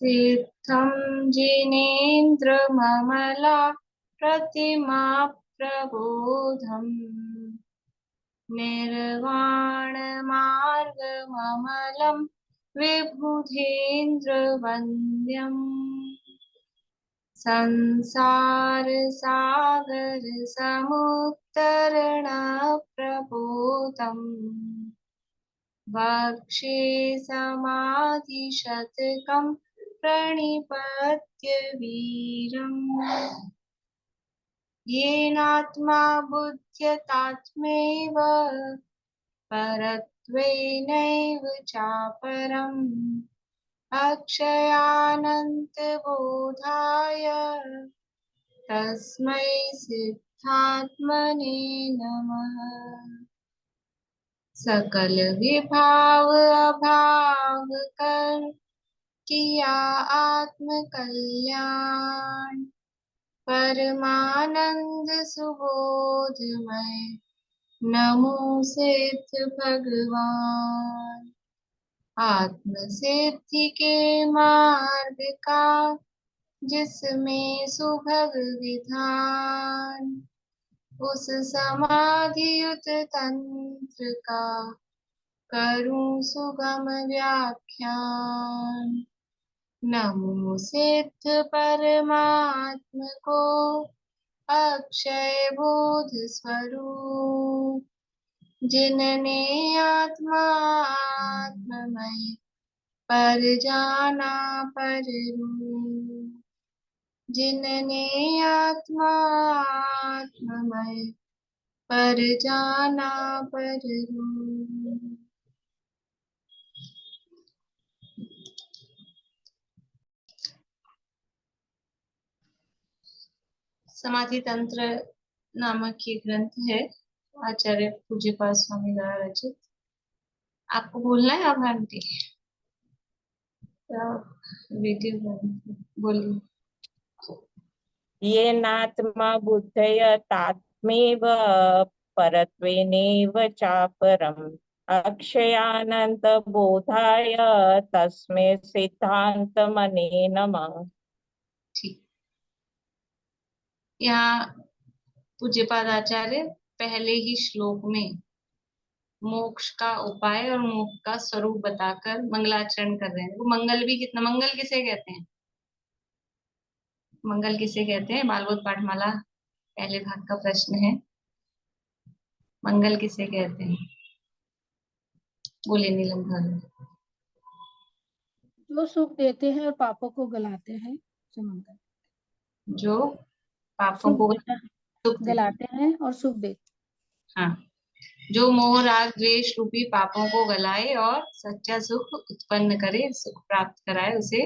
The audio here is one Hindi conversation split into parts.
सिद्धं जिनेन्द्रममला प्रतिमा प्रबोधम् निर्वाणमार्गममलं विबुधेन्द्रवन्द्यम् संसारसागरसमुत्तरणप्रबोधम् वक्षे समाधिशतकं प्रणिपत्य वीरम् येनात्मा बुध्यतात्मैव परत्वेनैव चापरम् अक्षयानन्तबोधाय तस्मै सिद्धात्मने नमः। सकल विभाव अभाव कर किया आत्म कल्याण परमानंद सुबोधमय नमो सिद्ध भगवान। आत्म सिद्धि के मार्ग का जिसमें सुभग विधान उस समाधियुत तंत्र का करूं सुगम व्याख्यान। नमो सिद्ध परमात्म को अक्षय बोध स्वरूप जिनने आत्मा आत्ममय पर जाना पर रूप जिनने आत्मा आत्ममय पर जाना पर रूप। समाधि तंत्र नामक ये ग्रंथ है आचार्य पूज्यपाद स्वामी द्वारा रचित। आपको बोलना है अब आंटी वीडियो बोलिए। येनात्मा बुद्धयतात्मेव परत्वेनैव चापरम् अक्षयानन्तबोधाय तस्मै सिद्धान्तमने नमः। ठीक, यहाँ पूज्यपाद आचार्य पहले ही श्लोक में मोक्ष का उपाय और मोक्ष का स्वरूप बताकर मंगलाचरण कर रहे हैं। वो मंगल भी कितना, मंगल किसे कहते हैं? मंगल किसे कहते हैं? बालबोध पाठमाला पहले भाग का प्रश्न है, मंगल किसे कहते हैं? बोले नीलम भानु। जो सुख देते हैं और पापों को गलाते हैं उसे मंगल। जो पापों को गलाते हैं और सुख देते। हाँ, जो मोह राग द्वेष रूपी पापों को गलाए और सच्चा सुख उत्पन्न करे, सुख प्राप्त कराए, उसे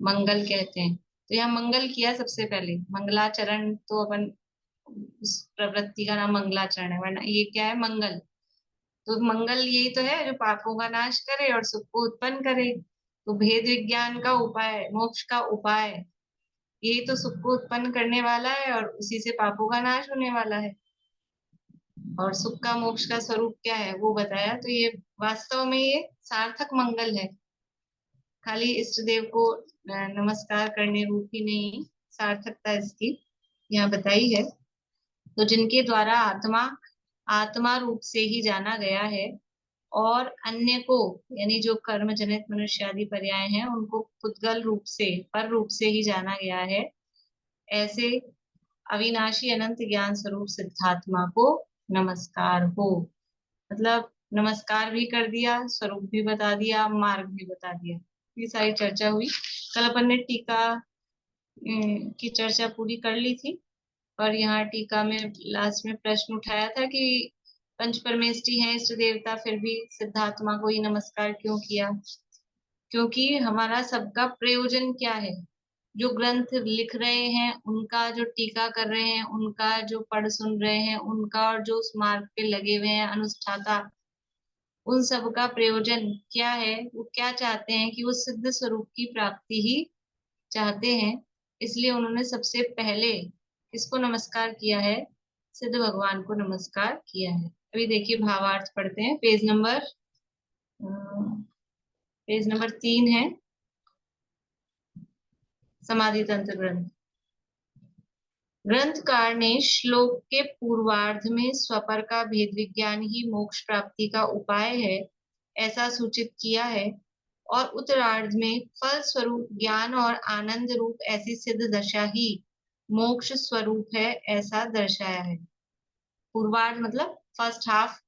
मंगल कहते हैं। तो यहाँ मंगल किया सबसे पहले, मंगलाचरण तो अपन उस प्रवृत्ति का नाम मंगलाचरण है, वरना ये क्या है? मंगल। तो मंगल यही तो है जो पापों का नाश करे और सुख को उत्पन्न करे। तो भेद विज्ञान का उपाय, मोक्ष का उपाय, यही तो सुख को उत्पन्न करने वाला है और उसी से पापों का नाश होने वाला है। और सुख का मोक्ष का स्वरूप क्या है वो बताया। तो ये वास्तव में ये सार्थक मंगल है, खाली इष्ट देव को नमस्कार करने रूप ही नहीं, सार्थकता इसकी यहाँ बताई है। तो जिनके द्वारा आत्मा आत्मा रूप से ही जाना गया है और अन्य को, यानी जो कर्म जनित मनुष्य आदि पर्याय हैं, उनको पुद्गल रूप से, पर रूप से ही जाना गया है, ऐसे अविनाशी अनंत ज्ञान स्वरूप सिद्धात्मा को नमस्कार हो। मतलब नमस्कार भी कर दिया, स्वरूप भी बता दिया, मार्ग भी बता दिया, ये सारी चर्चा हुई। कल अपन ने टीका की चर्चा पूरी कर ली थी और यहाँ टीका में लास्ट में प्रश्न उठाया था कि पंच परमेष्टि हैं इष्ट देवता, फिर भी सिद्धात्मा को ही नमस्कार क्यों किया? क्योंकि हमारा सबका प्रयोजन क्या है? जो ग्रंथ लिख रहे हैं उनका, जो टीका कर रहे हैं उनका, जो पढ़ सुन रहे हैं उनका, और जो उस मार्ग पे लगे हुए हैं अनुष्ठाता, उन सब का प्रयोजन क्या है? वो क्या चाहते हैं कि वो सिद्ध स्वरूप की प्राप्ति ही चाहते हैं। इसलिए उन्होंने सबसे पहले किसको नमस्कार किया है? सिद्ध भगवान को नमस्कार किया है। अभी देखिए भावार्थ पढ़ते हैं, पेज नंबर 3 है। समाधि तंत्र ग्रंथ। ग्रंथकार ने श्लोक के पूर्वार्ध में स्वपर का भेद विज्ञान ही मोक्ष प्राप्ति का उपाय है ऐसा सूचित किया है, और उत्तरार्ध में फल स्वरूप ज्ञान और आनंद रूप ऐसी सिद्ध दशा ही मोक्ष स्वरूप है ऐसा दर्शाया है। पूर्वार्ध मतलब फर्स्ट हाफ,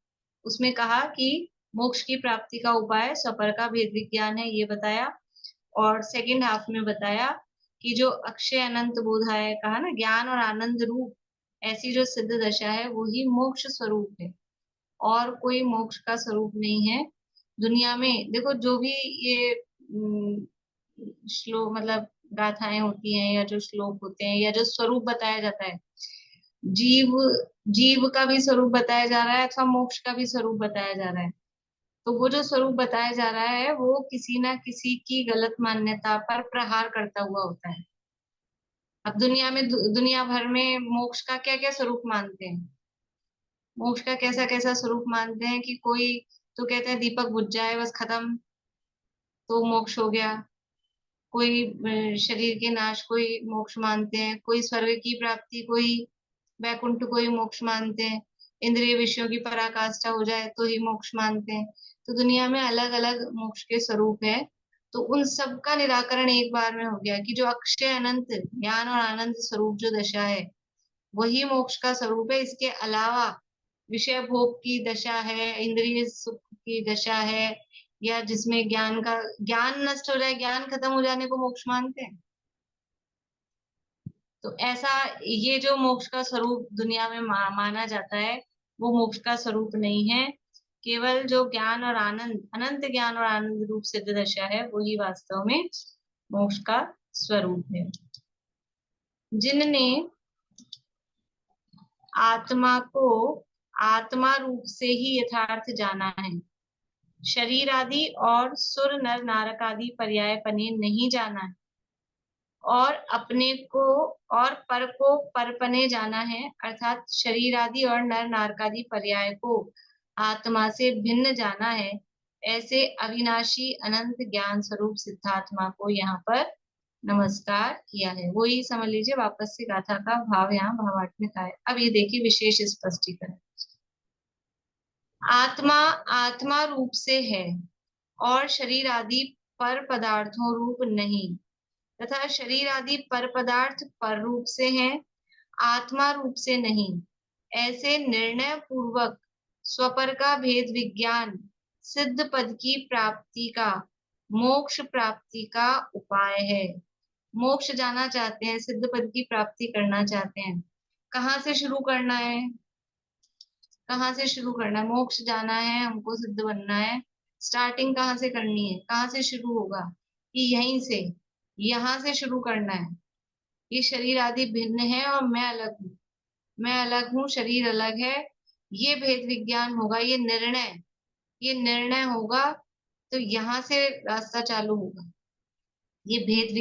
उसमें कहा कि मोक्ष की प्राप्ति का उपाय स्वपर का भेद विज्ञान है, ये बताया। और सेकंड हाफ में बताया कि जो अक्षय अनंत बोधाय कहा ना, ज्ञान और आनंद रूप ऐसी जो सिद्ध दशा है वो ही मोक्ष स्वरूप है, और कोई मोक्ष का स्वरूप नहीं है दुनिया में। देखो जो भी ये श्लोक मतलब गाथाएं होती हैं या जो श्लोक होते हैं या जो स्वरूप बताया जाता है, जीव जीव का भी स्वरूप बताया जा रहा है अथवा मोक्ष का भी स्वरूप बताया जा रहा है, तो वो जो स्वरूप बताया जा रहा है वो किसी ना किसी की गलत मान्यता पर प्रहार करता हुआ होता है। अब दुनिया में दुनिया भर में मोक्ष का क्या क्या स्वरूप मानते हैं, मोक्ष का कैसा कैसा स्वरूप मानते हैं कि कोई तो कहते हैं दीपक बुझ जाए बस खत्म तो मोक्ष हो गया, कोई शरीर के नाश कोई मोक्ष मानते हैं, कोई स्वर्ग की प्राप्ति, कोई वैकुंठ को ही मोक्ष मानते हैं, इंद्रिय विषयों की पराकाष्ठा हो जाए तो ही मोक्ष मानते हैं। तो दुनिया में अलग अलग मोक्ष के स्वरूप है, तो उन सब का निराकरण एक बार में हो गया कि जो अक्षय अनंत ज्ञान और आनंद स्वरूप जो दशा है वही मोक्ष का स्वरूप है। इसके अलावा विषय भोग की दशा है, इंद्रिय सुख की दशा है, या जिसमें ज्ञान नष्ट हो जाए, ज्ञान खत्म हो जाने को मोक्ष मानते हैं। तो ऐसा ये जो मोक्ष का स्वरूप दुनिया में माना जाता है वो मोक्ष का स्वरूप नहीं है, केवल जो ज्ञान और आनंद अनंत ज्ञान और आनंद रूप सिद्ध दशा है वही वास्तव में मोक्ष का स्वरूप है। जिनने आत्मा को आत्मा रूप से ही यथार्थ जाना है, शरीर आदि और सुर नर नारक आदि पर्याय पने नहीं जाना है, और अपने को और पर को परपने जाना है, अर्थात शरीर आदि और नर नारकादि पर्याय को आत्मा से भिन्न जाना है, ऐसे अविनाशी अनंत ज्ञान स्वरूप सिद्धात्मा को यहाँ पर नमस्कार किया है। वो ही समझ लीजिए वापस से गाथा का भाव यहाँ भावार्थ में था। अब ये देखिए विशेष स्पष्टीकरण। आत्मा आत्मा रूप से है और शरीर आदि पर पदार्थों रूप नहीं, तथा शरीर आदि पर पदार्थ पर रूप से हैं, आत्मा रूप से नहीं। ऐसे निर्णय पूर्वक स्वपर का भेद विज्ञान सिद्ध पद की प्राप्ति का मोक्ष प्राप्ति का उपाय है। मोक्ष जाना चाहते हैं, सिद्ध पद की प्राप्ति करना चाहते हैं, कहाँ से शुरू करना है, कहाँ से शुरू करना है? मोक्ष जाना है, हमको सिद्ध बनना है, स्टार्टिंग कहाँ से करनी है, कहाँ से शुरू होगा कि यहीं से, यहाँ से शुरू करना है। ये शरीर आदि भिन्न है और मैं अलग हूँ, मैं अलग हूँ, शरीर अलग है, ये भेद विज्ञान होगा, ये निर्णय होगा, तो यहाँ से रास्ता चालू होगा। ये भेद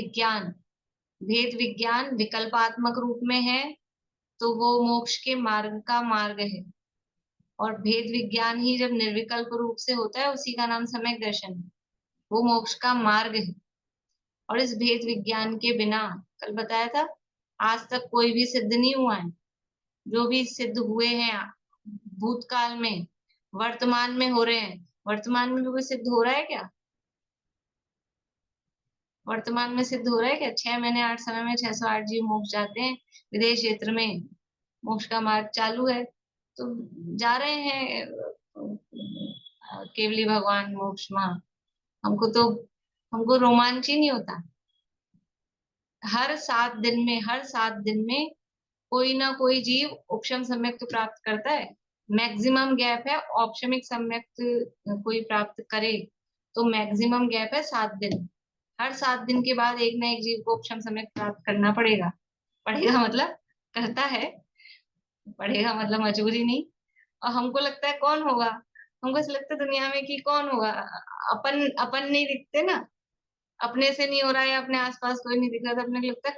विज्ञान विकल्पात्मक रूप में है तो वो मोक्ष के मार्ग का मार्ग है, और भेद विज्ञान ही जब निर्विकल्प रूप से होता है उसी का नाम सम्यक दर्शन है, वो मोक्ष का मार्ग है। और इस भेद विज्ञान के बिना, कल बताया था, आज तक कोई भी सिद्ध नहीं हुआ है। जो भी सिद्ध हुए हैं भूतकाल में, वर्तमान में हो रहे हैं, वर्तमान में भी कोई सिद्ध हो रहा है क्या? वर्तमान में सिद्ध हो रहा है क्या? 6 महीने 8 समय में 608 जीव मोक्ष जाते हैं, विदेश क्षेत्र में मोक्ष का मार्ग चालू है, तो जा रहे हैं केवली भगवान मोक्ष मां। हमको रोमांच ही नहीं होता। हर 7 दिन में कोई ना कोई जीव उपशम सम्यक तो प्राप्त करता है। मैक्सिमम गैप है औपशमिक सम्यक कोई प्राप्त करे तो मैक्सिमम गैप है 7 दिन। हर 7 दिन के बाद एक ना एक जीव को उपशम सम्यक प्राप्त करना पड़ेगा। पड़ेगा मतलब करता है, पड़ेगा मतलब मजबूरी नहीं। और हमको लगता है कौन होगा, हमको ऐसा लगता है दुनिया में कि कौन होगा, अपन अपन नहीं दिखते ना, अपने से नहीं हो रहा है, अपने आसपास कोई नहीं दिख रहा, तो अपने को लगता है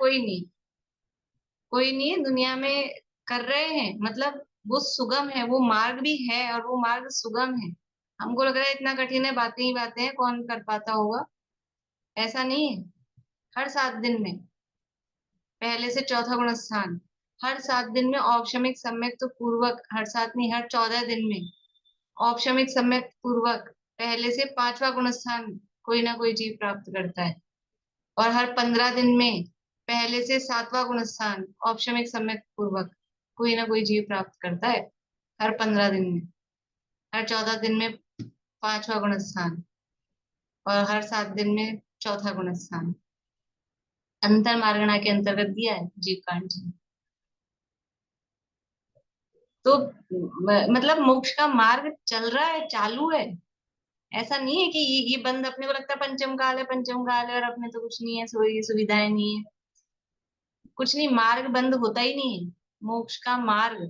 कोई नहीं है दुनिया में कर रहे हैं, मतलब वो सुगम है, वो मार्ग भी है और वो मार्ग सुगम है। हमको लग रहा है इतना कठिन है, बातें ही बातें हैं, कौन कर पाता होगा, ऐसा नहीं है। हर 7 दिन में पहले से चौथा गुण स्थान। हर 7 दिन में औपशमिक सम्यक तो पूर्वक, हर 7 नहीं, हर 14 दिन में औपशमिक सम्यक पूर्वक पहले से 5वां गुण स्थान कोई ना कोई जीव प्राप्त करता है। और हर 15 दिन में पहले से 7वां गुण स्थान औपशमिक सम्यक पूर्वक कोई ना कोई जीव प्राप्त करता है। हर 15 दिन में, हर 14 दिन में 5वां गुण स्थान, और हर 7 दिन में चौथा गुण स्थान। अंतर मार्गणा के अंतर्गत दिया है जीव कांड जी। तो मतलब मोक्ष का मार्ग चल रहा है, चालू है। ऐसा नहीं है कि ये बंद, अपने को लगता है पंचम काल है, पंचम काल है, और अपने तो कुछ नहीं है, ये सुविधाएं नहीं है, कुछ नहीं, मार्ग बंद होता ही नहीं है। मोक्ष का मार्ग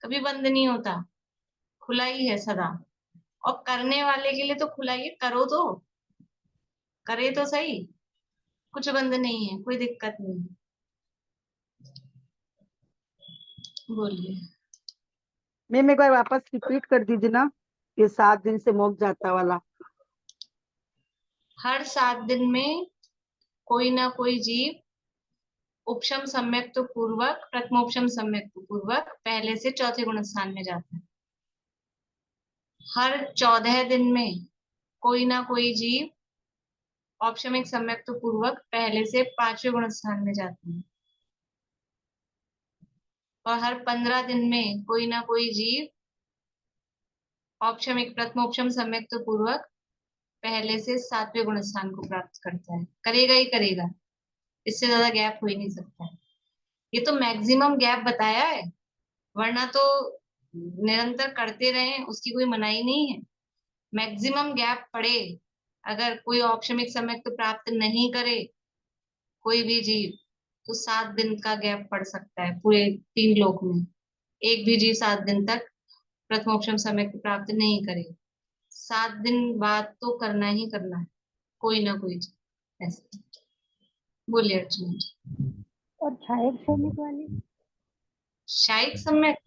कभी बंद नहीं होता, खुला ही है सदा। और करने वाले के लिए तो खुला ही है, करो तो, करे तो सही, कुछ बंद नहीं है, कोई दिक्कत नहीं। बोलिए। मैम एक बार वापस रिपीट कर दीजिए ना, ये 7 दिन से मोक्ष जाता वाला। हर 7 दिन में कोई ना कोई जीव उपशम सम्यक तो पूर्वक, प्रथमोपशम सम्यक तो पूर्वक पहले से चौथे गुण स्थान में जाता है। हर 14 दिन में कोई ना कोई जीव औपशमिक सम्यक तो पूर्वक पहले से 5वें गुण स्थान में जाता है। और हर 15 दिन में कोई ना कोई जीव औपशमिक प्रथमोपशम सम्यक तो पूर्वक पहले से 7वें गुण स्थान को प्राप्त करता है। करेगा ही करेगा, इससे ज्यादा गैप हो ही नहीं सकता है। ये तो मैक्सिमम गैप बताया है, वरना तो निरंतर करते रहें उसकी कोई मनाही नहीं है। मैक्सिमम गैप पड़े, अगर कोई औपशमिक समय तो प्राप्त नहीं करे कोई भी जीव, तो 7 दिन का गैप पड़ सकता है पूरे 3 लोक में। एक भी जीव 7 दिन तक प्रथमोपशम समय को प्राप्त नहीं करे, 7 दिन बाद तो करना ही करना है कोई ना कोई जीव। ऐसे बोलिए अर्जुन जी। और सहायक सैनिक वाले? शायिक सम्यक,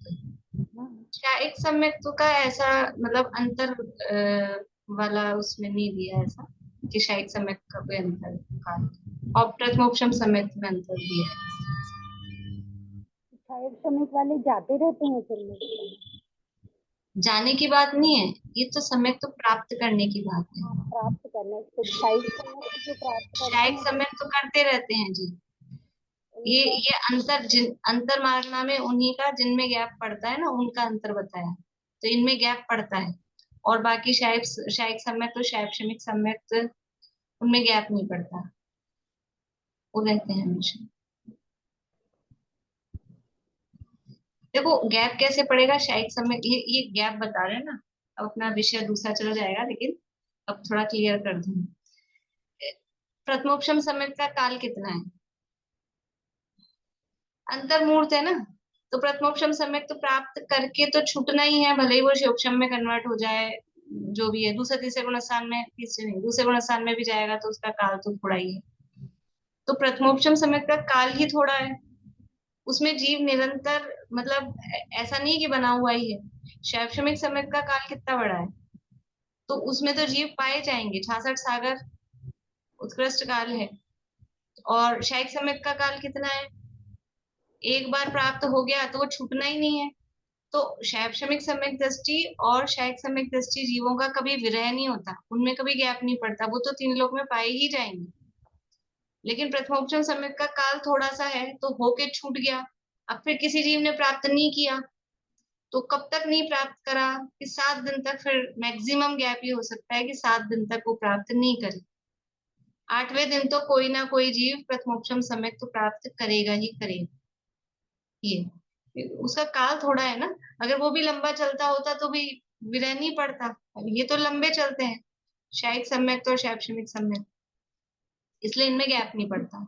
हाँ, शायिक सम्यक का ऐसा मतलब अंतर वाला उसमें नहीं दिया ऐसा कि शायिक सम्यक का कोई अंतर का, और प्रथमोपशम सम्यक में अंतर दिया है। सहायक सैनिक वाले जाते रहते हैं फिर में? जाने की बात नहीं है, ये तो सम्यक तो प्राप्त करने की बात है। हाँ, प्राप्त करने से सहायक सैनिक जो प्राप्त करते शायिक हैं सम्यक तो करते रहते हैं जी। ये उनका ये अंतर मारना में उन्हीं का जिनमें गैप पड़ता है ना, उनका अंतर बताया। तो इनमें गैप पड़ता है, और बाकी शायिक सम्यक तो शैक्षणिक सम्यक तो उनमें गैप नहीं पड़ता, वो रहते हैं हमेशा। देखो गैप कैसे पड़ेगा, शायिक सम्यक ये गैप बता रहे हैं ना। अब अपना विषय दूसरा चला जाएगा, लेकिन अब थोड़ा क्लियर कर दूं। प्रथमोपशम सम्यक का काल कितना है, अंतर्मूर्त है ना। तो प्रथमोपशम सम्यक तो प्राप्त करके तो छूटना ही है, भले ही वो शिवक्षम में कन्वर्ट हो जाए, जो भी है। दूसरे तीसरे गुण स्थान में, तीसरे नहीं दूसरे गुण स्थान में भी जाएगा तो उसका काल तो थोड़ा ही है। तो प्रथमोपशम सम्यक का काल ही थोड़ा है, उसमें जीव निरंतर, मतलब ऐसा नहीं कि बना हुआ ही है। शैक्षणिक सम्यक का काल कितना बड़ा है, तो उसमें तो जीव पाए जाएंगे, 66 सागर उत्कृष्ट काल है। और शैक्षिक सम्यक का काल कितना है, एक बार प्राप्त हो गया तो वो छूटना ही नहीं है। तो शैक्षणिक सम्यक दृष्टि और शैक्षिक सम्यक दृष्टि जीवों का कभी विरह नहीं होता, उनमें कभी गैप नहीं पड़ता, वो तो 3 लोक में पाए ही जाएंगे। लेकिन प्रथमोपशम सम्यक का काल थोड़ा सा है, तो होके छूट गया, अब फिर किसी जीव ने प्राप्त नहीं किया, तो कब तक नहीं प्राप्त करा कि 7 दिन तक, फिर मैक्सिमम गैप ये हो सकता है कि 7 दिन तक वो प्राप्त नहीं करे। 8वें दिन तो कोई ना कोई जीव प्रथमोपशम सम्यक तो प्राप्त करेगा ही करेगा। ये उसका काल थोड़ा है ना, अगर वो भी लंबा चलता होता तो भी विरह नहीं पड़ता। ये तो लंबे चलते हैं, शायिक सम्यक तो शैक्षणिक सम्यक, इसलिए इनमें गैप नहीं पड़ता।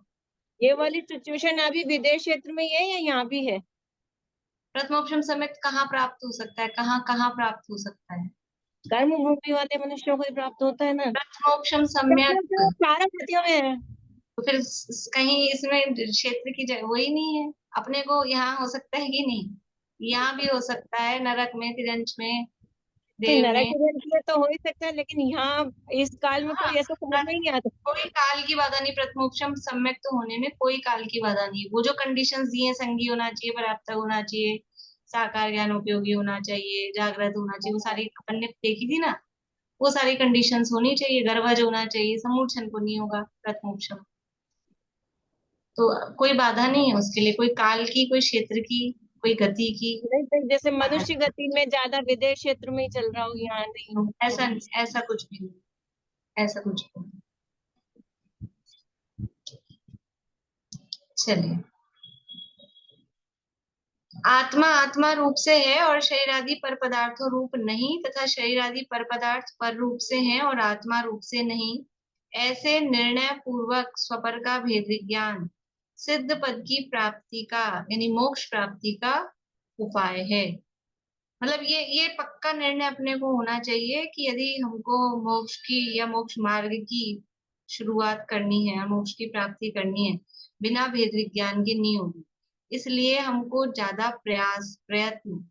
ये वाली सिचुएशन अभी विदेश क्षेत्र में ही है या यहाँ भी है? प्रथमोपशम सम्यक कहाँ प्राप्त हो सकता है, कहाँ कहाँ प्राप्त हो सकता है? कर्म भूमि वाले मनुष्यों को ही प्राप्त होता है ना। प्रथमोपशम तो सम्यक सारा जातियों में है। तो फिर कहीं इसमें क्षेत्र की जगह वही नहीं है। अपने को यहाँ हो सकता है कि नहीं, यहाँ भी हो सकता है, नरक में, तिरंज में, देव ने। नरक ग्रंथ में तो हो ही सकता है, लेकिन यहाँ इस काल में हाँ, कोई ऐसा समझ में ही नहीं आता। कोई काल की बाधा नहीं, प्रथमोपशम सम्यक तो होने में कोई काल की बाधा नहीं। वो जो कंडीशंस दिए, संगी होना चाहिए, पर्याप्त होना चाहिए, साकार ज्ञान उपयोगी होना चाहिए, जागृत होना चाहिए, वो सारी अपन ने देखी थी ना, वो सारी कंडीशंस होनी चाहिए। गर्भज होना चाहिए, समूर्छन को नहीं होगा प्रथमोपशम। तो कोई बाधा नहीं है उसके लिए, कोई काल की, कोई क्षेत्र की, कोई गति की नहीं तो जैसे बाधा मनुष्य गति में ज्यादा विदेश क्षेत्र में ही चल रहा हो, यहाँ नहीं हो। नहीं। ऐसा कुछ भी नहीं, ऐसा कुछ भी नहीं। चलिए, आत्मा आत्मा रूप से है और शरीर आदि पर पदार्थों रूप नहीं, तथा शरीर आदि पर पदार्थ पर रूप से हैं और आत्मा रूप से नहीं। ऐसे निर्णय पूर्वक स्वपर का भेद विज्ञान सिद्ध पद की प्राप्ति का, यानी मोक्ष प्राप्ति का उपाय है। मतलब ये पक्का निर्णय अपने को होना चाहिए कि यदि हमको मोक्ष की या मोक्ष मार्ग की शुरुआत करनी है, मोक्ष की प्राप्ति करनी है, बिना भेद विज्ञान के नहीं होगी। इसलिए हमको ज्यादा प्रयत्न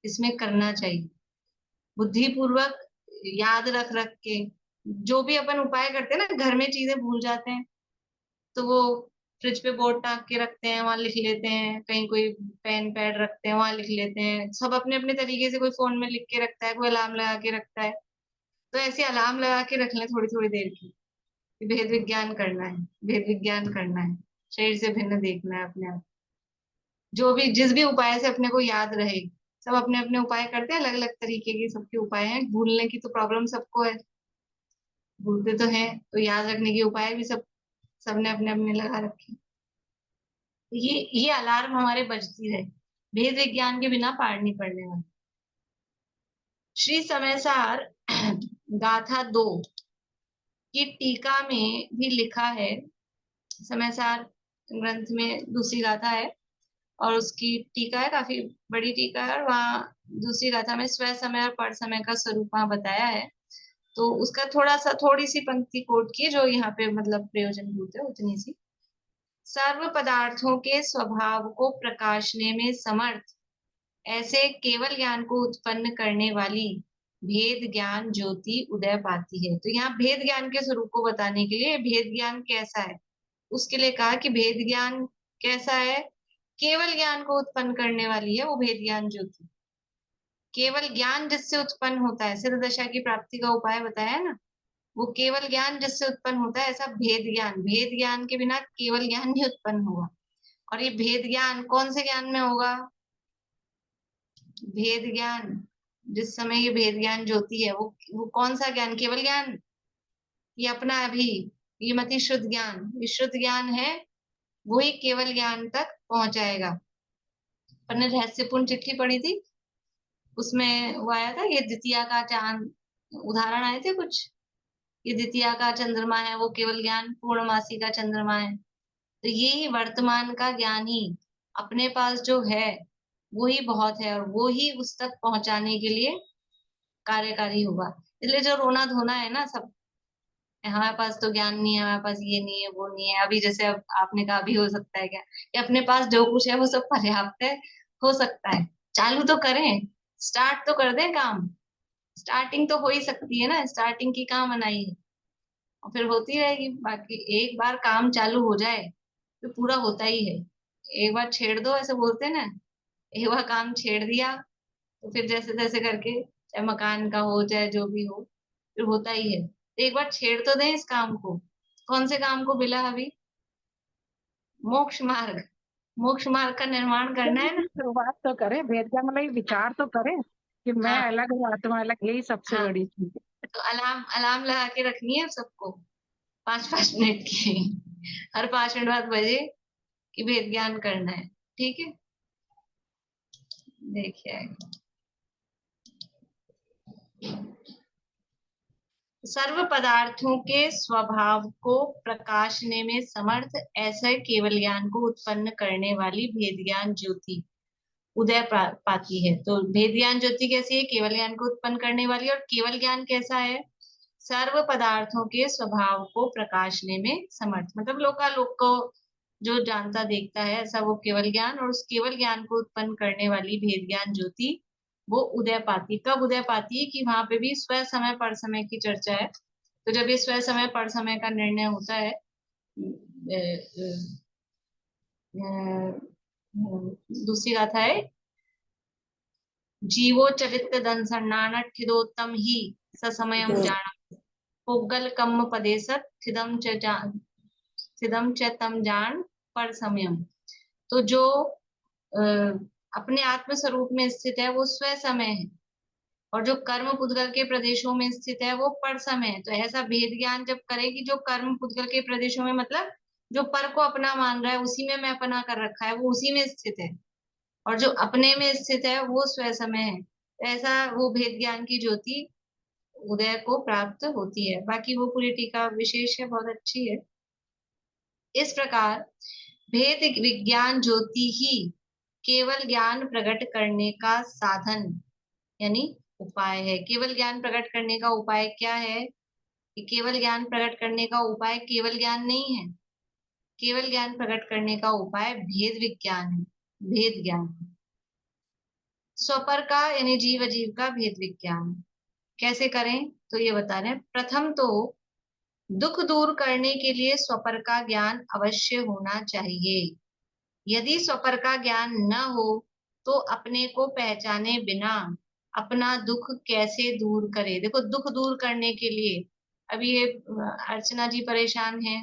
इसमें करना चाहिए, बुद्धि पूर्वक याद रख रख के। जो भी अपन उपाय करते हैं ना, घर में चीजें भूल जाते हैं तो वो फ्रिज पे बोर्ड टांग के रखते हैं, वहां लिख लेते हैं, कहीं कोई पेन पैड रखते हैं, वहां लिख लेते हैं, सब अपने अपने तरीके से। कोई फोन में लिख के रखता है, कोई अलार्म लगा के रखता है। तो ऐसे अलार्म लगा के रख लें थोड़ी थोड़ी देर की, कि भेद विज्ञान करना है, भेद विज्ञान करना है, शरीर से भिन्न देखना है अपने आप। जो भी जिस भी उपाय से अपने को याद रहे, सब अपने अपने उपाय करते हैं, अलग अलग तरीके के सबके उपाय हैं। भूलने की तो प्रॉब्लम सबको है, भूलते तो हैं, तो याद रखने के उपाय भी सबने अपने अपने लगा रखे। ये अलार्म हमारे बजती रहे, भेद विज्ञान के बिना पार नहीं पड़ने वाला। श्री समयसार गाथा 2 की टीका में भी लिखा है, समयसार ग्रंथ में दूसरी गाथा है और उसकी टीका है, काफी बड़ी टीका है, और वहाँ दूसरी गाथा में स्व समय और पर समय का स्वरूप वहाँ बताया है। तो उसका थोड़ी सी पंक्ति कोट की, जो यहाँ पे मतलब प्रयोजनभूत है, उतनी सी। सर्व पदार्थों के स्वभाव को प्रकाशने में समर्थ ऐसे केवल ज्ञान को उत्पन्न करने वाली भेद ज्ञान ज्योति उदय पाती है। तो यहाँ भेद ज्ञान के स्वरूप को बताने के लिए, भेद ज्ञान कैसा है उसके लिए कहा कि भेद ज्ञान कैसा है, केवल ज्ञान को उत्पन्न करने वाली है वो भेद ज्ञान ज्योति। केवल ज्ञान जिससे उत्पन्न होता है, सिद्ध दशा की प्राप्ति का उपाय बताया ना, वो केवल ज्ञान जिससे उत्पन्न होता है, ऐसा भेद ज्ञान। भेद ज्ञान के बिना केवल ज्ञान नहीं उत्पन्न होगा। और ये भेद ज्ञान कौन से ज्ञान में होगा? भेद ज्ञान, जिस समय ये भेद ज्ञान ज्योति है, वो कौन सा ज्ञान? केवल ज्ञान, ये अपना अभी ये मति शुद्ध ज्ञान, ये शुद्ध ज्ञान है, वही केवल ज्ञान तक पहुंचाएगा। अपन ने रहस्यपूर्ण चिट्ठी पढ़ी थी, उसमें वो आया था, ये द्वितीया का चांद, उदाहरण आए थे कुछ। ये द्वितीया का चंद्रमा है, वो केवल ज्ञान पूर्णमासी का चंद्रमा है। तो ये ही वर्तमान का ज्ञान ही अपने पास जो है वो ही बहुत है, और वो ही उस तक पहुंचाने के लिए कार्यकारी होगा। इसलिए जो रोना धोना है ना सब, हमारे पास तो ज्ञान नहीं है, हमारे पास ये नहीं है, वो नहीं है, अभी जैसे अब आपने कहा अभी हो सकता है क्या कि अपने पास जो कुछ है वो सब पर्याप्त है, हो सकता है। चालू तो करें, स्टार्ट तो कर दें काम। स्टार्टिंग तो हो ही सकती है ना, स्टार्टिंग की कहाँ मनाही है, और फिर होती रहेगी। बाकी एक बार काम चालू हो जाए तो पूरा होता ही है। एक बार छेड़ दो, ऐसे बोलते हैं ना, एक बार काम छेड़ दिया तो फिर जैसे तैसे करके, चाहे मकान का हो चाहे जो भी हो, फिर होता ही है। तो एक बार छेड़ तो दें इस काम को। कौन से काम को मिला अभी? मोक्ष मार्ग। मोक्ष मार्ग का निर्माण करना है ना। शुरुआत तो करें, भेद का मतलब ये विचार तो करें कि मैं हाँ अलग हूँ, आत्मा अलग, यही सबसे हाँ, बड़ी चीज है। तो अलार्म अलार्म लगा के रखनी है सबको, 5-5 मिनट की। हर 5 मिनट बाद बजे कि भेद ज्ञान करना है। ठीक है, देखिए सर्व पदार्थों के स्वभाव को प्रकाशने में समर्थ ऐसे केवल ज्ञान को उत्पन्न करने वाली भेद ज्ञान ज्योति उदय पाती है। तो भेद ज्ञान ज्योति कैसी है? केवल ज्ञान को उत्पन्न करने वाली। और केवल ज्ञान कैसा है? सर्व पदार्थों के स्वभाव को प्रकाशने में समर्थ, मतलब लोकालोक को जो जानता देखता है, ऐसा वो केवल ज्ञान। और उस केवल ज्ञान को उत्पन्न करने वाली भेद ज्ञान ज्योति वो उदय पाती। कब उदय पाती है कि वहां पे भी स्व समय पर समय की चर्चा है। तो जब ये स्व समय पर समय का निर्णय होता है, दूसरी गाथा है, जीवो चरित्र दंसन्नान ठिदोत्तम ही ससमयम जान पुग्गल कम्म पदेसत थिदम च तम जान पर समयम। तो जो अ, अपने आत्म स्वरूप में स्थित है वो स्व समय है, और जो कर्म पुद्गल के प्रदेशों में स्थित है वो पर समय है। तो ऐसा भेद ज्ञान जब करेगी, जो कर्म पुद्गल के प्रदेशों में मतलब जो पर को अपना मान रहा है, उसी में मैं अपना कर रखा है, वो उसी में स्थित है, और जो अपने में स्थित है वो स्व समय है। तो ऐसा वो भेद ज्ञान की ज्योति उदय को प्राप्त होती है। बाकी वो पूरी टीका विशेष है, बहुत अच्छी है। इस प्रकार भेद विज्ञान ज्योति ही केवल ज्ञान प्रकट करने का साधन यानी उपाय है। केवल ज्ञान प्रकट करने का उपाय क्या है? कि केवल ज्ञान प्रकट करने का उपाय केवल ज्ञान नहीं है। केवल ज्ञान प्रकट करने का उपाय भेद विज्ञान है, भेद ज्ञान। स्वपर का यानी जीव अजीव का भेद विज्ञान कैसे करें, तो ये बता रहे हैं। प्रथम तो दुख दूर करने के लिए स्वपर का ज्ञान अवश्य होना चाहिए। यदि स्वपर का ज्ञान न हो तो अपने को पहचाने बिना अपना दुख कैसे दूर करे। देखो, दुख दूर करने के लिए अभी ये अर्चना जी परेशान है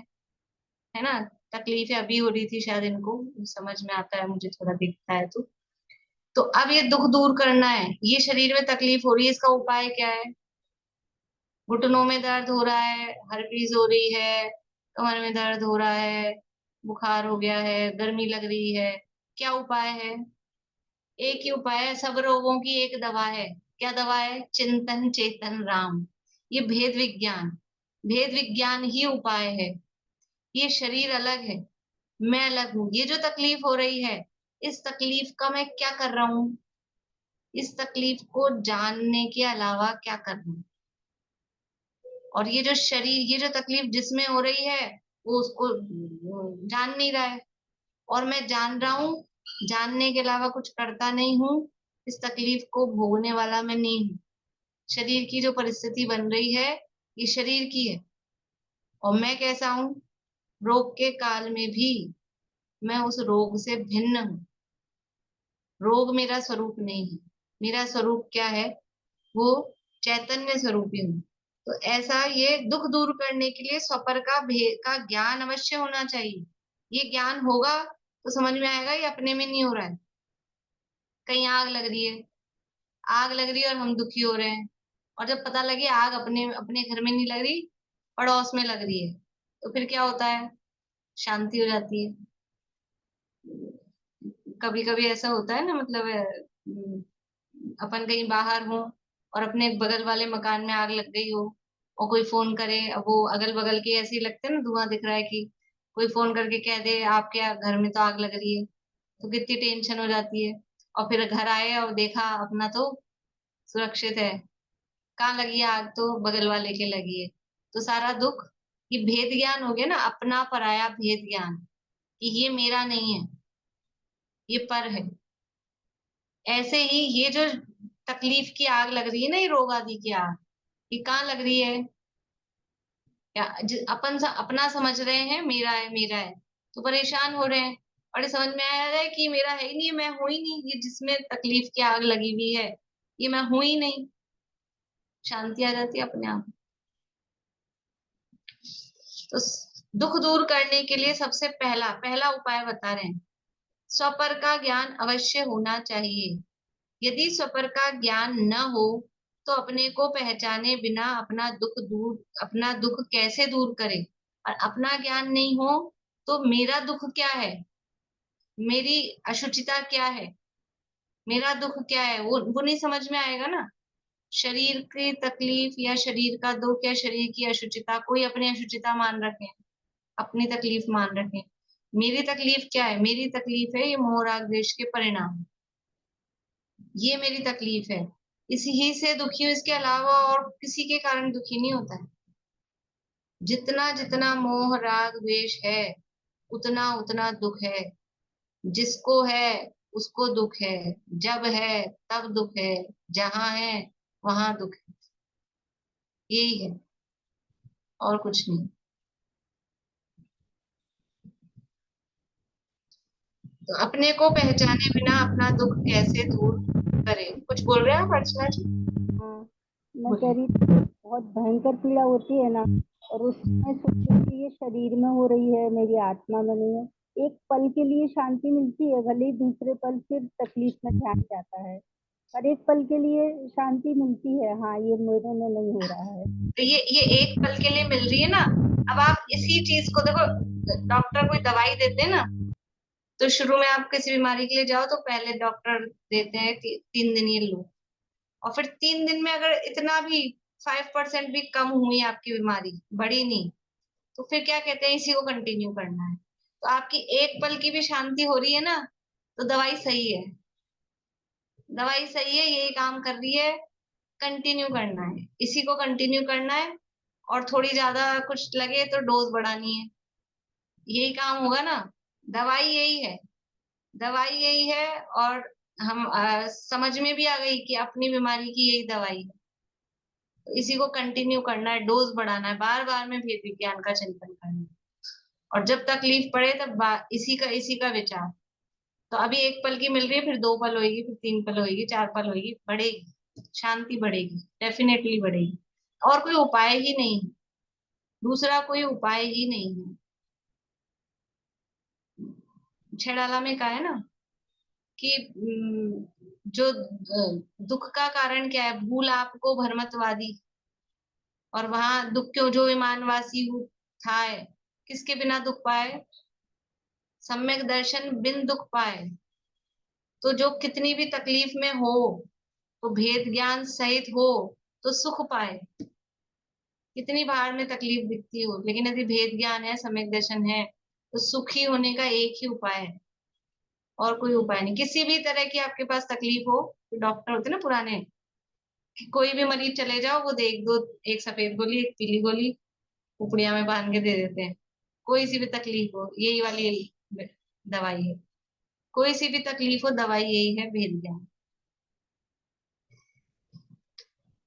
ना, तकलीफ है, अभी हो रही थी शायद, इनको समझ में आता है, मुझे थोड़ा दिखता है। तो अब ये दुख दूर करना है, ये शरीर में तकलीफ हो रही है, इसका उपाय क्या है? घुटनों में दर्द हो रहा है, हर्पीज हो रही है, कमर में दर्द हो रहा है, बुखार हो गया है, गर्मी लग रही है, क्या उपाय है? एक ही उपाय है, सब रोगों की एक दवा है। क्या दवा है? चिंतन चेतन राम। ये भेद विज्ञान, भेद विज्ञान ही उपाय है। ये शरीर अलग है, मैं अलग हूं। ये जो तकलीफ हो रही है, इस तकलीफ का मैं क्या कर रहा हूं? इस तकलीफ को जानने के अलावा क्या करना? और ये जो शरीर, ये जो तकलीफ जिसमें हो रही है, वो उसको जान नहीं रहा है, और मैं जान रहा हूँ, जानने के अलावा कुछ करता नहीं हूँ। इस तकलीफ को भोगने वाला मैं नहीं हूँ। शरीर की जो परिस्थिति बन रही है, ये शरीर की है, और मैं कैसा हूँ? रोग के काल में भी मैं उस रोग से भिन्न हूँ। रोग मेरा स्वरूप नहीं है। मेरा स्वरूप क्या है? वो चैतन्य स्वरूपी हूँ। तो ऐसा ये दुख दूर करने के लिए स्वपर का भेद का ज्ञान अवश्य होना चाहिए। ये ज्ञान होगा तो समझ में आएगा ये अपने में नहीं हो रहा है। कहीं आग लग रही है, आग लग रही है और हम दुखी हो रहे हैं, और जब पता लगे आग अपने अपने घर में नहीं लग रही, पड़ोस में लग रही है, तो फिर क्या होता है? शांति हो जाती है। कभी कभी ऐसा होता है ना, मतलब अपन कहीं बाहर हो और अपने बगल वाले मकान में आग लग गई हो, और कोई फोन करे, अब वो अगल बगल के ऐसे ही लगते हैं ना, धुआं दिख रहा है, कि कोई फोन करके कह दे आपके घर में तो आग लग रही है, तो कितनी टेंशन हो जाती है। और फिर घर आए और देखा अपना तो सुरक्षित है, कहाँ लगी है आग? तो बगल वाले के लगी है। तो सारा दुख, ये भेद ज्ञान हो गया ना, अपना पराया भेद ज्ञान, कि ये मेरा नहीं है, ये पर है। ऐसे ही ये जो तकलीफ की आग लग रही है ना, ये रोग आदि की आग, ये कहाँ लग रही है? या अपना समझ रहे हैं, मेरा है मेरा है, तो परेशान हो रहे हैं। और ये समझ में आ रहा है कि मेरा है ही नहीं, मैं हूं ही नहीं, ये जिसमें तकलीफ की आग लगी हुई है, ये मैं हूं ही नहीं। शांति आ जाती है अपने आप। तो दुख दूर करने के लिए सबसे पहला पहला उपाय बता रहे हैं, स्वपर का ज्ञान अवश्य होना चाहिए। यदि स्वपर का ज्ञान न हो तो अपने को पहचाने बिना अपना दुख कैसे दूर करे? और अपना ज्ञान नहीं हो तो मेरा दुख क्या है, मेरी अशुचिता क्या है, मेरा दुख क्या है, वो नहीं समझ में आएगा ना। शरीर की तकलीफ या शरीर का दुख या शरीर की अशुचिता, कोई अपनी अशुचिता मान रखे, अपनी तकलीफ मान रखे। मेरी तकलीफ क्या है? मेरी तकलीफ है ये मोह राग द्वेष के परिणाम, ये मेरी तकलीफ है, इसी ही से दुखी हूं, इसके अलावा और किसी के कारण दुखी नहीं होता है। जितना जितना मोह राग द्वेष है, उतना उतना दुख है। जिसको है उसको दुख है, जब है तब दुख है, जहां है वहां दुख है, यही है और कुछ नहीं। तो अपने को पहचाने बिना अपना दुख कैसे दूर करें? कुछ बोल रहे हैं आप अर्चना जी? हाँ, मैं कह बोलिए। रही थी बहुत भयंकर पीड़ा होती है ना, और उसमें सोचो कि ये शरीर में हो रही है, मेरी आत्मा में नहीं है। एक पल के लिए शांति मिलती है, भले ही दूसरे पल फिर तकलीफ में ध्यान जाता है, पर एक पल के लिए शांति मिलती है, हाँ ये मेरे में नहीं हो रहा है। तो ये एक पल के लिए मिल रही है ना। अब आप इसी चीज को देखो, डॉक्टर कोई दवाई देते हैं ना, तो शुरू में आप किसी बीमारी के लिए जाओ तो पहले डॉक्टर देते हैं 3 दिन ये लो, और फिर 3 दिन में अगर इतना भी 5% भी कम हुई आपकी बीमारी, बढ़ी नहीं, तो फिर क्या कहते हैं, इसी को कंटिन्यू करना है। तो आपकी एक पल की भी शांति हो रही है ना, तो दवाई सही है, दवाई सही है, यही काम कर रही है, कंटिन्यू करना है, इसी को कंटिन्यू करना है। और थोड़ी ज्यादा कुछ लगे तो डोज बढ़ानी है, यही काम होगा ना। दवाई यही है, दवाई यही है। और हम समझ में भी आ गई कि अपनी बीमारी की यही दवाई है, तो इसी को कंटिन्यू करना है, डोज बढ़ाना है, बार बार में भेद विज्ञान का चिंतन करना है। और जब तकलीफ पड़े तब इसी का विचार। तो अभी एक पल की मिल रही है, फिर 2 पल होगी, फिर 3 पल होगी, 4 पल होगी, बढ़ेगी, शांति बढ़ेगी, डेफिनेटली बढ़ेगी। और कोई उपाय ही नहीं है, दूसरा कोई उपाय ही नहीं है। छेड़ाला में कहा है ना कि जो दुख का कारण क्या है, भूल आपको भ्रमतवादी। और वहां दुख क्यों, जो विमानवासी था है, किसके बिना दुख पाए, सम्यक दर्शन बिन दुख पाए। तो जो कितनी भी तकलीफ में हो, तो भेद ज्ञान सहित हो तो सुख पाए। कितनी बाहर में तकलीफ दिखती हो, लेकिन यदि भेद ज्ञान है, सम्यक दर्शन है, तो सुखी होने का एक ही उपाय है, और कोई उपाय नहीं। किसी भी तरह की आपके पास तकलीफ हो, तो डॉक्टर होते ना पुराने, कि कोई भी मरीज चले जाओ, वो देख दो, एक सफेद गोली एक पीली गोली पुपड़िया में बांध के दे देते हैं। कोई सी भी तकलीफ हो, यही वाली दवाई है। कोई सी भी तकलीफ हो, दवाई यही है, भेद ज्ञान।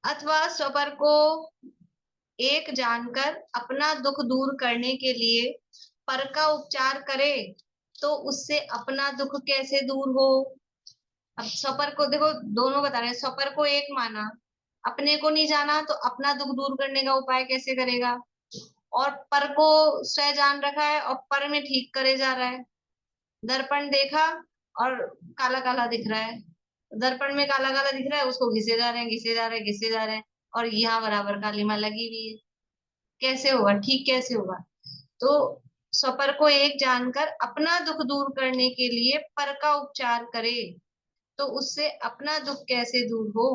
अथवा स्वपर को एक जानकर अपना दुख दूर करने के लिए पर का उपचार करे, तो उससे अपना दुख कैसे दूर हो। अब स्वपर को देखो, दोनों बता रहे हैं, स्वपर को एक माना, अपने को नहीं जाना, तो अपना दुख दूर करने का उपाय कैसे करेगा। और पर को स्वयं जान रखा है, और पर में ठीक करे जा रहा है। दर्पण देखा और काला काला दिख रहा है, दर्पण में काला काला दिख रहा है, उसको घिसे जा रहे हैं, घिसे जा रहे हैं, घिसे जा रहे हैं, और यहाँ बराबर कालीमा लगी हुई है। कैसे होगा, ठीक कैसे होगा। तो स्वपर को एक जानकर अपना दुख दूर करने के लिए पर का उपचार करे, तो उससे अपना दुख कैसे दूर हो।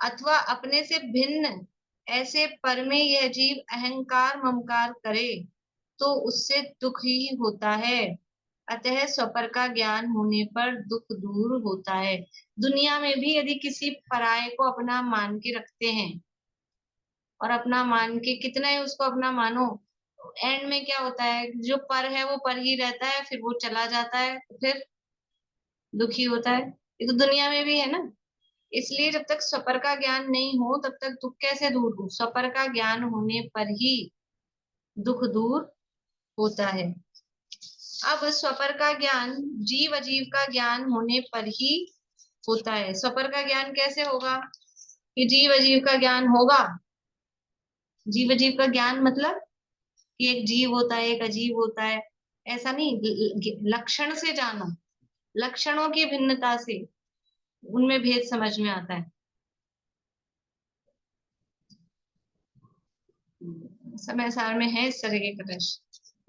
अथवा अपने से भिन्न ऐसे पर में यह जीव अहंकार ममकार करे, तो उससे दुख ही होता है। अतः स्वपर का ज्ञान होने पर दुख दूर होता है। दुनिया में भी यदि किसी पराये को अपना मान के रखते हैं, और अपना मान के कितना ही उसको अपना मानो, एंड में क्या होता है, जो पर है वो पर ही रहता है, फिर वो चला जाता है, तो फिर दुखी होता है। ये तो दुनिया में भी है ना। इसलिए जब तक स्वपर का ज्ञान नहीं हो, तब तक दुख कैसे दूर हो। स्वपर का ज्ञान होने पर ही दुख दूर होता है। अब स्वपर का ज्ञान जीव अजीव का ज्ञान होने पर ही होता है। स्वपर का ज्ञान कैसे होगा, कि जीव अजीव का ज्ञान होगा। जीव अजीव का ज्ञान मतलब कि एक जीव होता है, एक अजीब होता है, ऐसा नहीं, लक्षण से जानो, लक्षणों की भिन्नता से उनमें भेद समझ में आता है। समय सार में है इस तरह के कलश,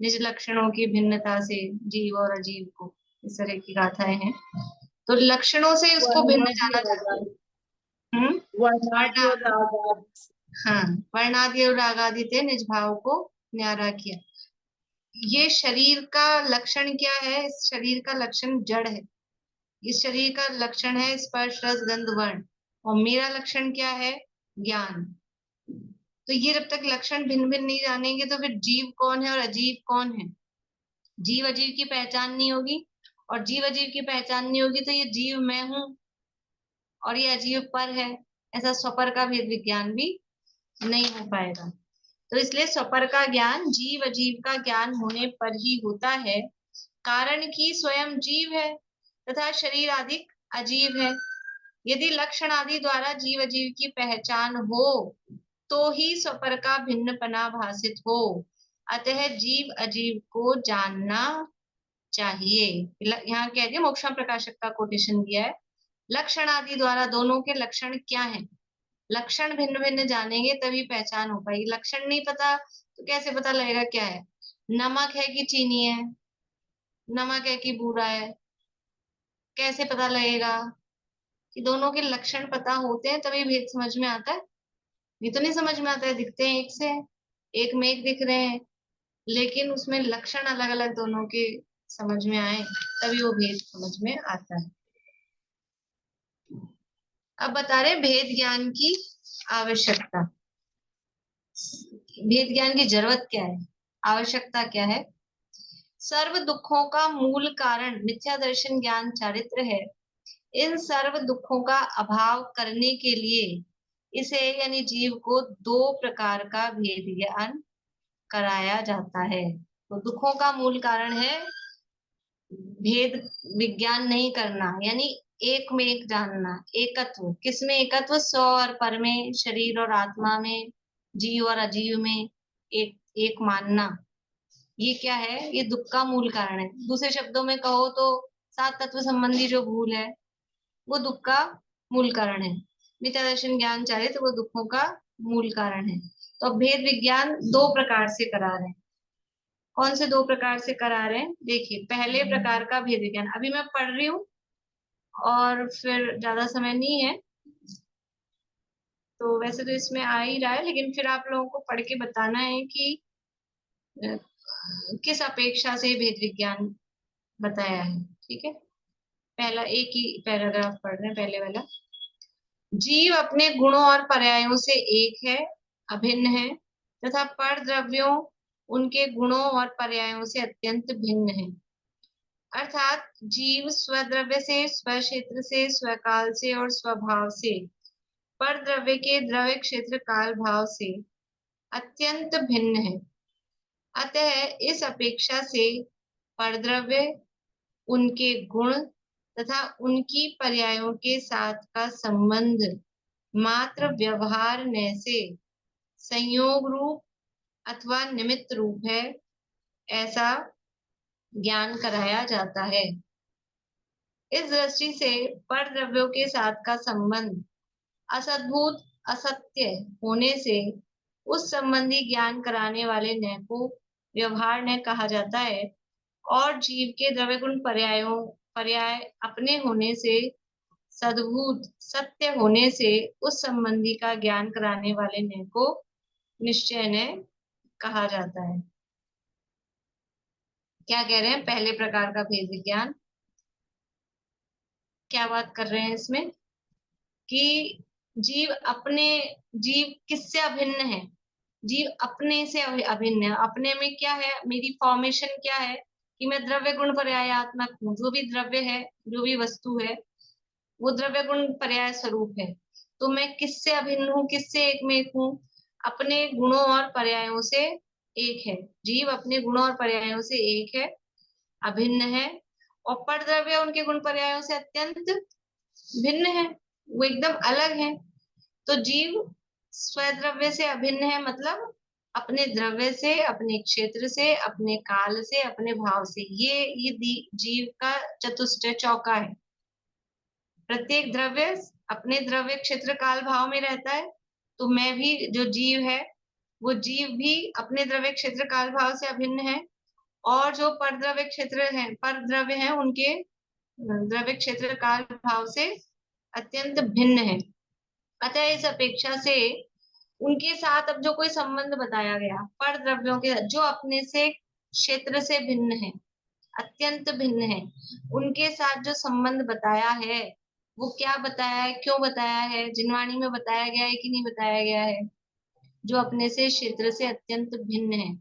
निज लक्षणों की भिन्नता से जीव और अजीव को, इस तरह की गाथाएं हैं। तो लक्षणों से उसको भिन्न वर्णादि जाना और जाता है। रागादि, हम्म वर्णादि वर्णा और रागादि। हाँ, वर्णादि और रागादि थे निज भाव को न्यारा किया। ये शरीर का लक्षण क्या है, इस शरीर का लक्षण जड़ है। इस शरीर का लक्षण है स्पर्श रस गंध वर्ण, और मेरा लक्षण क्या है, ज्ञान। तो ये जब तक लक्षण भिन्न भिन्न नहीं जानेंगे, तो फिर जीव कौन है और अजीव कौन है, जीव अजीव की पहचान नहीं होगी, और जीव अजीव की पहचान नहीं होगी तो ये जीव मैं हूं और ये अजीव पर है, ऐसा स्वपर का भेद विज्ञान भी नहीं हो पाएगा। तो इसलिए स्वपर का ज्ञान जीव अजीव का ज्ञान होने पर ही होता है, कारण कि स्वयं जीव है तथा शरीर आदि अजीव है। यदि लक्षण आदि द्वारा जीव अजीव की पहचान हो तो ही स्वपर का भिन्नपना भासित हो, अतः जीव अजीव को जानना चाहिए। यहाँ कह दिया, मोक्षम प्रकाशक का कोटेशन दिया है, लक्षण आदि द्वारा दोनों के लक्षण क्या हैं, लक्षण भिन्न भिन्न जानेंगे तभी पहचान हो पाएगी। लक्षण नहीं पता तो कैसे पता लगेगा क्या है, नमक है कि चीनी है, नमक है कि बूरा है, कैसे पता लगेगा? कि दोनों के लक्षण पता होते हैं तभी भेद समझ में आता है, ये तो नहीं समझ में आता है दिखते हैं एक से, एक में एक दिख रहे हैं लेकिन उसमें लक्षण अलग अलग दोनों के समझ में आए तभी वो भेद समझ में आता है। अब बता रहे भेद ज्ञान की आवश्यकता, भेद ज्ञान की जरूरत क्या है, आवश्यकता क्या है। सर्व दुखों का मूल कारण मिथ्या दर्शन ज्ञान चारित्र है। इन सर्व दुखों का अभाव करने के लिए इसे यानी जीव को दो प्रकार का भेद ज्ञान कराया जाता है। तो दुखों का मूल कारण है भेद विज्ञान नहीं करना, यानी एक में एक जानना, एकत्व, किसमें एकत्व, स्व और पर में, शरीर और आत्मा में, जीव और अजीव में एक एक मानना, ये क्या है, ये दुख का मूल कारण है। दूसरे शब्दों में कहो तो सात तत्व संबंधी जो भूल है वो दुख का मूल कारण है। मिथ्या दर्शन ज्ञान चाहे तो वो दुखों का मूल कारण है। तो अब भेद विज्ञान दो प्रकार से करा रहे हैं। कौन से दो प्रकार से करा रहे हैं, देखिए पहले प्रकार का भेद विज्ञान अभी मैं पढ़ रही हूँ और फिर ज्यादा समय नहीं है तो वैसे तो इसमें आ ही रहा है, लेकिन फिर आप लोगों को पढ़ के बताना है कि किस अपेक्षा से भेद विज्ञान बताया है। ठीक है, पहला एक ही पैराग्राफ पढ़ रहे हैं, पहले वाला। जीव अपने गुणों और पर्यायों से एक है, अभिन्न है, तथा पर द्रव्यों उनके गुणों और पर्यायों से अत्यंत भिन्न है। अर्थात जीव स्वद्रव्य से, स्वक्षेत्र से, स्वकाल से और स्वभाव से पर द्रव्य के द्रव्य क्षेत्र काल भाव से अत्यंत भिन्न है। अतः इस अपेक्षा से परद्रव्य, उनके गुण तथा उनकी पर्यायों के साथ का संबंध मात्र व्यवहार न से संयोग रूप अथवा निमित्त रूप है, ऐसा ज्ञान कराया जाता है। इस दृष्टि से पर द्रव्यों के साथ का संबंध असद्भूत असत्य होने से उस संबंधी ज्ञान कराने वाले न को व्यवहार न कहा जाता है, और जीव के द्रव्य गुण पर्याय अपने होने से सद्भूत सत्य होने से उस संबंधी का ज्ञान कराने वाले न को निश्चय न कहा जाता है। क्या कह रहे हैं, पहले प्रकार का भेद विज्ञान क्या बात कर रहे हैं इसमें कि जीव किससे अभिन्न है, जीव अपने से अभिन्न है। अपने में क्या है, मेरी फॉर्मेशन क्या है कि मैं द्रव्य गुण पर्यायात्मक हूँ, जो भी द्रव्य है, जो भी वस्तु है वो द्रव्य गुण पर्याय स्वरूप है। तो मैं किससे अभिन्न हूँ, किससे एक में एक हूँ, अपने गुणों और पर्यायों से एक है। जीव अपने गुणों और पर्यायों से एक है, अभिन्न है, और पर द्रव्य उनके गुण पर्यायों से अत्यंत भिन्न है, वो एकदम अलग है। तो जीव स्वद्रव्य से अभिन्न है, मतलब अपने द्रव्य से, अपने क्षेत्र से, अपने काल से, अपने भाव से। ये जीव का चतुष्टय चौका है। प्रत्येक द्रव्य अपने द्रव्य क्षेत्र काल भाव में रहता है, तो मैं भी जो जीव है वो जीव भी अपने द्रव्य क्षेत्र काल भाव से अभिन्न है, और जो परद्रव्य क्षेत्र है, पर द्रव्य है, उनके द्रव्य क्षेत्र काल भाव से अत्यंत भिन्न है। अतः इस अपेक्षा से उनके साथ अब जो कोई संबंध बताया गया पर द्रव्यों के जो अपने से क्षेत्र से भिन्न है, अत्यंत भिन्न है, उनके साथ जो संबंध बताया है वो क्या बताया है, क्यों बताया है, जिनवाणी में बताया गया है कि नहीं बताया गया है, जो अपने से क्षेत्र से अत्यंत भिन्न है।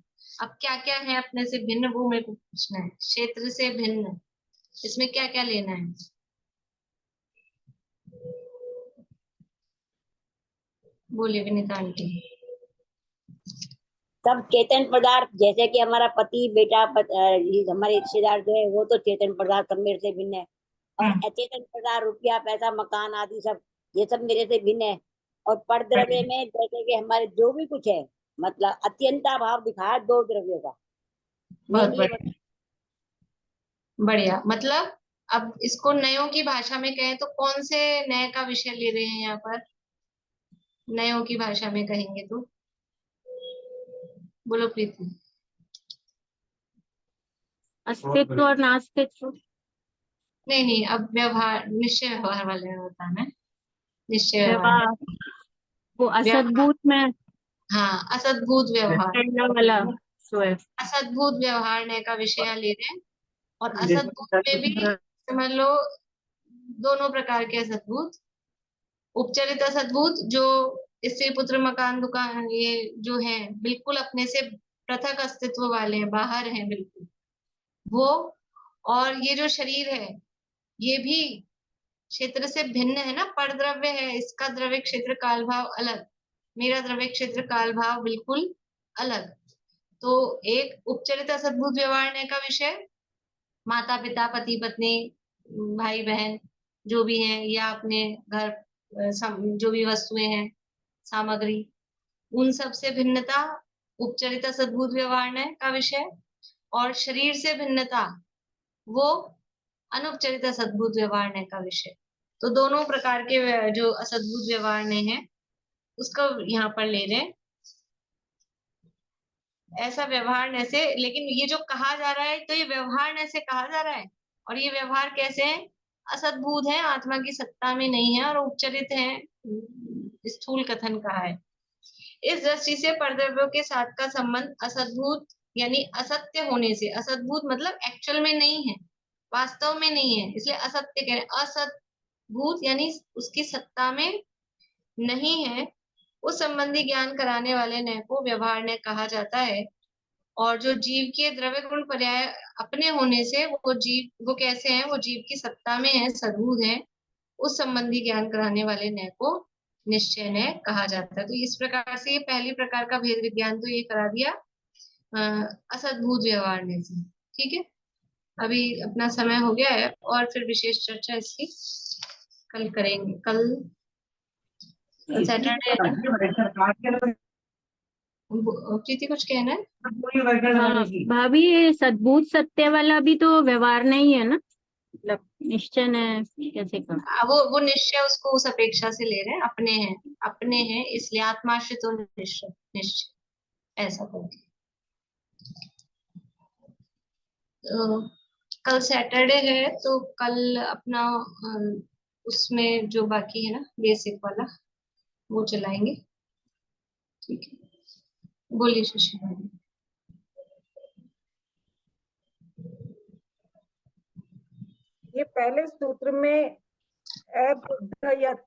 अब क्या क्या है अपने से भिन्न, वो मेरे को पूछना है। क्षेत्र से भिन्न, इसमें क्या क्या लेना है? बोलिए विनीता आंटी। सब चेतन पदार्थ, जैसे कि हमारा पति बेटा ये हमारे रिश्तेदार जो है वो तो चेतन पदार्थ सब मेरे से भिन्न है। और अचेतन पदार्थ, रुपया पैसा मकान आदि सब, ये सब मेरे से भिन्न है। और पर द्रव्य में जैसे कि हमारे जो भी कुछ है, मतलब अत्यंता भाव दिखाया 2 द्रव्यों का। बहुत मैं ये बढ़िया, बढ़िया। मतलब अब इसको नयों की भाषा में कहें तो कौन से नए का विषय ले रहे हैं यहाँ पर? नयों की भाषा में कहेंगे तो बोलो प्रीति। अस्तित्व और नास्तित्व। नहीं नहीं, अब व्यवहार, निश्चय व्यवहार वाले में बताना है। निश्चय व्यवहार, व्यवहार, वो व्यवहार, असद्भूत में हाँ असद्भुत व्यवहार। पहला वाला जो है। असद्भुत व्यवहार नय का विषय यहाँ ले रहे हैं। और असद्भुत में भी समझ लो दोनों प्रकार के असद्भुत। उपचरित असद्भुत जो स्त्री पुत्र मकान दुकान ये जो है बिल्कुल अपने से पृथक अस्तित्व वाले हैं, बाहर हैं बिल्कुल वो। और ये जो शरीर है ये भी क्षेत्र से भिन्न है ना, परद्रव्य है, इसका द्रव्य क्षेत्र काल भाव अलग, मेरा द्रव्य क्षेत्र काल भाव बिल्कुल अलग। तो एक उपचरित असद्भुत व्यवहार का विषय माता पिता पति पत्नी भाई बहन जो भी हैं, या अपने घर जो भी वस्तुएं हैं सामग्री, उन सब से भिन्नता उपचरित असद्भुत व्यवहार का विषय। और शरीर से भिन्नता वो अनुपचरित असद्भुत व्यवहार का विषय। तो दोनों प्रकार के जो असद्भुत व्यवहार हैं उसको यहाँ पर ले रहे हैं। ऐसा व्यवहार से, लेकिन ये जो कहा जा रहा है तो ये व्यवहार से कहा जा रहा है। और ये व्यवहार कैसे है? असद्भुत है, आत्मा की सत्ता में नहीं है और उपचरित है, स्थूल कथन कहा है। इस दृष्टि से परद्रव्यों के साथ का संबंध असद्भुत यानी असत्य होने से, असद्भुत मतलब एक्चुअल में नहीं है, वास्तव में नहीं है, इसलिए असत्य कह रहे हैं। असद्भुत यानी उसकी सत्ता में नहीं है, उस संबंधी ज्ञान कराने वाले नय को व्यवहार नय कहा जाता है। और जो जीव के द्रव्य गुण पर्याय अपने होने से वो जीव, वो कैसे हैं? वो जीव की सत्ता में है, सद्भुत है, उस संबंधी ज्ञान कराने वाले नय को निश्चय नय कहा जाता है। तो इस प्रकार से ये पहली प्रकार का भेद विज्ञान तो ये करा दिया असद्भुत व्यवहार नय से। ठीक है, अभी अपना समय हो गया है और फिर विशेष चर्चा इसकी कल करेंगे। कल सैटरडे है ना? प्रीति कुछ कहना है? हाँ भाभी, ये सद्भुत सत्य वाला भी तो व्यवहार नहीं है ना, मतलब निश्चय है कैसे का? वो निश्चय उसको उस अपेक्षा से ले रहे हैं, अपने हैं, अपने हैं इसलिए आत्माश्रित तो निश्चय, निश्चय ऐसा करके। तो कल सैटरडे है तो कल अपना उसमें जो बाकी है ना बेसिक वाला वो चलाएंगे। ठीक है, बोलिए सुशील भाभी। ये पहले सूत्र में अबुद्धयत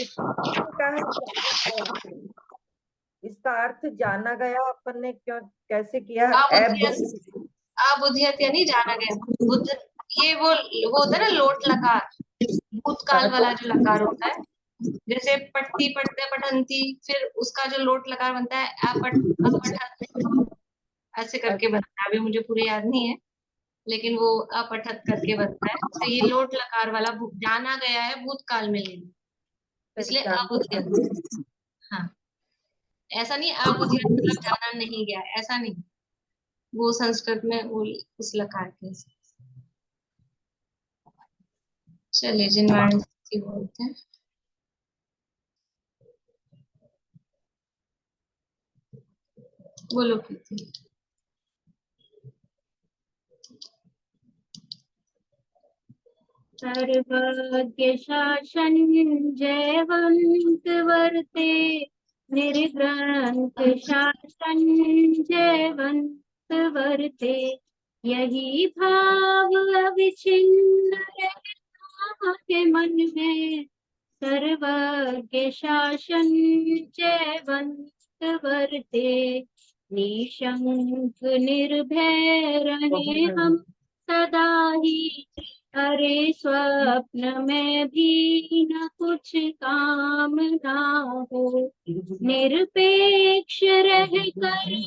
इसका है, इसका अर्थ जाना गया, अपन ने क्यों कैसे किया? अबुद्धियत यानी जाना गया। बुद्ध, ये वो होता है ना लोट लकार, भूतकाल वाला जो लकार होता है, जैसे पठती पढ़ते पठंती, फिर उसका जो लोट लकार बनता है अपठत, ऐसे करके बनता है। अभी मुझे पूरे याद नहीं है लेकिन वो अपठत करके बनता है। तो ये लोट लकार वाला जाना गया है भूतकाल में लेना, इसलिए अबुद्धियत। हाँ, ऐसा नहीं अबुद्धियत मतलब जाना नहीं गया, ऐसा नहीं, वो संस्कृत में वो उस लकार के। चलिए जिनवाणी बोलते हैं। बोलो प्रीति। सर्वज्ञ शासन जयवंत वर्ते, निर्ग्रंथ शासन जयवंत वर्ते, यही भाव अविच्छिन्न है के मन में, सर्वज्ञ शासन जयवंत वर्ते, निशंक निर्भय रहे हम सदा ही, अरे स्वप्न में भी न कुछ काम ना हो। निरपेक्ष रह कर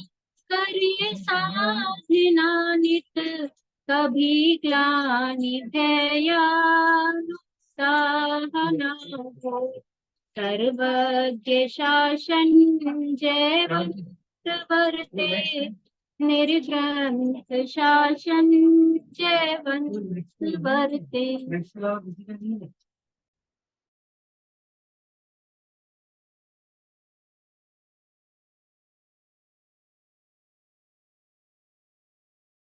करिए साधना नित, कभी ग्लानि भय या उत्साह न हो। सर्वज्ञ शासन जयवंत वर्ते, निर्ग्रंथ शासन जयवंत वर्ते।